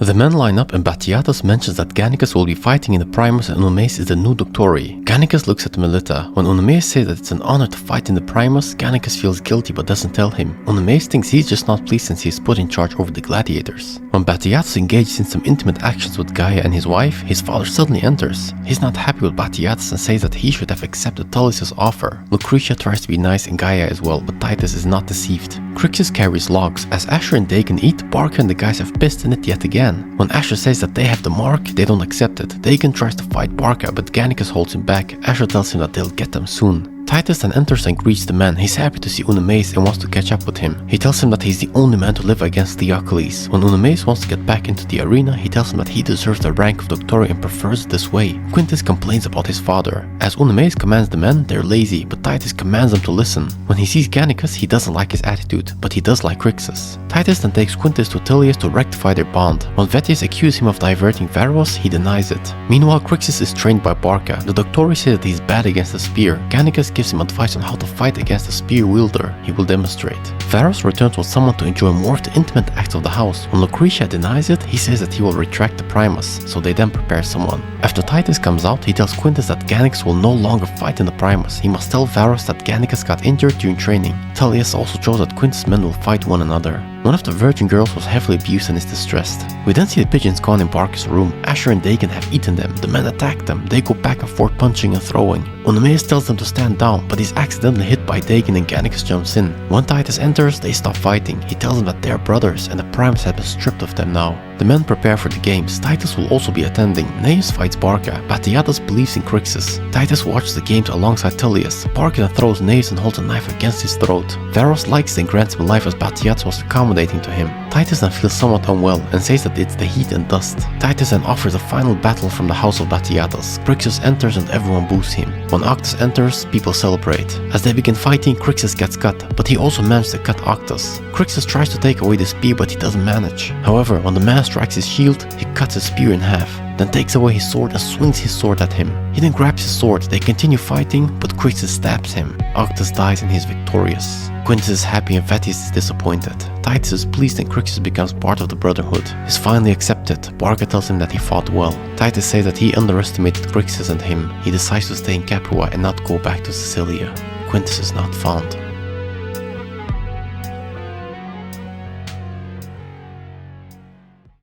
The men line up and Batiatus mentions that Gannicus will be fighting in the Primus and Eunomaus is the new Doctori. Gannicus looks at Melita. When Eunomaus says that it's an honor to fight in the Primus, Gannicus feels guilty but doesn't tell him. Eunomaus thinks he's just not pleased since he's put in charge over the gladiators. When Batiatus engages in some intimate actions with Gaia and his wife, his father suddenly enters. He's not happy with Batiatus and says that he should have accepted Tullius' offer. Lucretia tries to be nice and Gaia as well, but Titus is not deceived. Crixus carries logs. As Asher and Dagon eat, Barca and the guys have pissed in it yet again. When Asher says that they have the mark, they don't accept it. Dagon tries to fight Barca, but Gannicus holds him back. Asher tells him that they'll get them soon. Titus then enters and greets the man. He's happy to see Eunomaus and wants to catch up with him. He tells him that he's the only man to live against Theocles. When Eunomaus wants to get back into the arena, he tells him that he deserves the rank of Doctori and prefers it this way. Quintus complains about his father. As Eunomaus commands the men, they're lazy, but Titus commands them to listen. When he sees Gannicus, he doesn't like his attitude, but he does like Crixus. Titus then takes Quintus to Tullius to rectify their bond. When Vettius accuses him of diverting Varros, he denies it. Meanwhile, Crixus is trained by Barca. The Doctori say that he's bad against the spear. Gannicus gives him advice on how to fight against a spear wielder. He will demonstrate. Varros returns with someone to enjoy more of the intimate acts of the house. When Lucretia denies it, he says that he will retract the Primus, so they then prepare someone. After Titus comes out, he tells Quintus that Gannicus will no longer fight in the Primus. He must tell Varros that Gannicus got injured during training. Tullius also shows that Quintus' men will fight one another. One of the virgin girls was heavily abused and is distressed. We then see the pigeons gone in Barca's room. Asher and Dagon have eaten them. The men attack them. They go back and forth punching and throwing. Eunomaus tells them to stand down, but he's accidentally hit by Dagon and Gannicus jumps in. When Titus enters, they stop fighting. He tells them that they're brothers and the Primus has been stripped of them now. The men prepare for the games. Titus will also be attending. Gnaeus fights Barca. Batiatus believes in Crixus. Titus watches the games alongside Tullius. Barca then throws Gnaeus and holds a knife against his throat. Varros likes it and grants him life as Batiatus was accommodating to him. Titus then feels somewhat unwell and says that it's the heat and dust. Titus then offers a final battle from the house of Batiatus. Crixus enters and everyone boos him. When Octus enters, people celebrate. As they begin fighting, Crixus gets cut, but he also managed to cut Octus. Crixus tries to take away the spear, but he doesn't manage. However, when the man strikes his shield, he cuts his spear in half, then takes away his sword and swings his sword at him. He then grabs his sword. They continue fighting, but Crixus stabs him. Octus dies and he is victorious. Quintus is happy and Vettius is disappointed. Titus is pleased and Crixus becomes part of the Brotherhood. He's finally accepted. Barca tells him that he fought well. Titus says that he underestimated Crixus and him. He decides to stay in Capua and not go back to Sicilia. Quintus is not found.